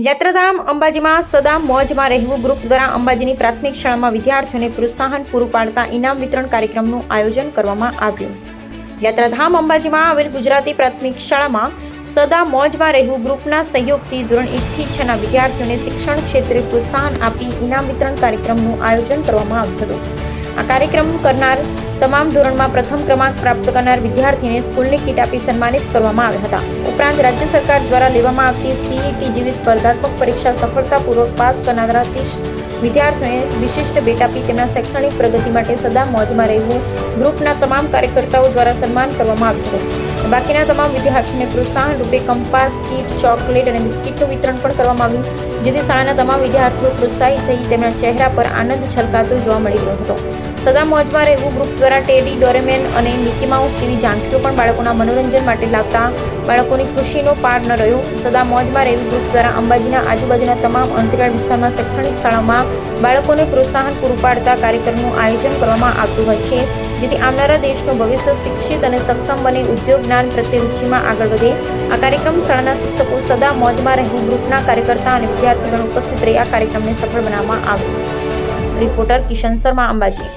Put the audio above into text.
યાત્રાધામ અંબાજીમાં સદા મોજમાં રહેવું ગ્રુપ દ્વારા અંબાજીની પ્રાથમિક શાળામાં વિદ્યાર્થીઓને પ્રોત્સાહન પૂરું પાડતા ઇનામ વિતરણ કાર્યક્રમનું આયોજન કરવામાં આવ્યું। યાત્રાધામ અંબાજીમાં આવેલ ગુજરાતી પ્રાથમિક શાળામાં સદા મોજમાં રહેવું ગ્રુપના સહયોગથી ધોરણ 1 થી 6 ના વિદ્યાર્થીઓને શિક્ષણ ક્ષેત્રે પ્રોત્સાહન આપી ઇનામ વિતરણ કાર્યક્રમનું આયોજન કરવામાં આવ્યું હતું। આ કાર્યક્રમ કરનાર તમામ ધોરણમાં પ્રથમ ક્રમાંક પ્રાપ્ત કરનાર વિદ્યાર્થીને સ્કૂલની કીટ આપી સન્માનિત કરવામાં આવ્યા હતા। ઉપરાંત રાજ્ય સરકાર દ્વારા લેવામાં આવતી CET જેવી સ્પર્ધાત્મક પરીક્ષા સફળતાપૂર્વક પાસ કરનારા 30 વિદ્યાર્થીઓને વિશિષ્ટ ભેટ આપી તેમના શૈક્ષણિક પ્રગતિ માટે સદા મોજમાં રહેવું ગ્રુપના તમામ કાર્યકર્તાઓ દ્વારા સન્માન કરવામાં આવ્યું હતું। બાકીના તમામ વિદ્યાર્થીઓને પ્રોત્સાહન રૂપે કંપાસ, કીટ, ચોકલેટ અને બિસ્કીટનું વિતરણ પણ કરવામાં આવ્યું, જેથી શાળાના તમામ વિદ્યાર્થીઓ પ્રોત્સાહિત થઈ તેમના ચહેરા પર આનંદ છલકાતો જોવા મળી રહ્યો હતો। સદા મોજમાં રહેવું ગ્રુપ દ્વારા ટેડી, ડોરેમેન અને મિકી માઉસ જેવી ઝાંખીઓ પણ બાળકોના મનોરંજન માટે લાવતા બાળકોની ખુશીનો પાર ન રહ્યો। સદા મોજમાં રહેવું ગ્રુપ દ્વારા અંબાજીના આજુબાજુના તમામ અંતરિયાળ વિસ્તારમાં શૈક્ષણિક શાળાઓમાં બાળકોને પ્રોત્સાહન પૂરું પાડતા કાર્યક્રમનું આયોજન કરવામાં આવતું હોય છે, જેથી આવનારા દેશનું ભવિષ્ય શિક્ષિત અને સક્ષમ બને, ઉદ્યોગ જ્ઞાન પ્રત્યે રુચિમાં આગળ વધે। આ કાર્યક્રમ શાળાના શિક્ષકો, સદા મોજમાં રહેવું ગ્રુપના કાર્યકર્તા અને વિદ્યાર્થીઓને ઉપસ્થિત રહી આ કાર્યક્રમને સફળ બનાવવામાં આવ્યો। રિપોર્ટર કિશન શર્મા, અંબાજી।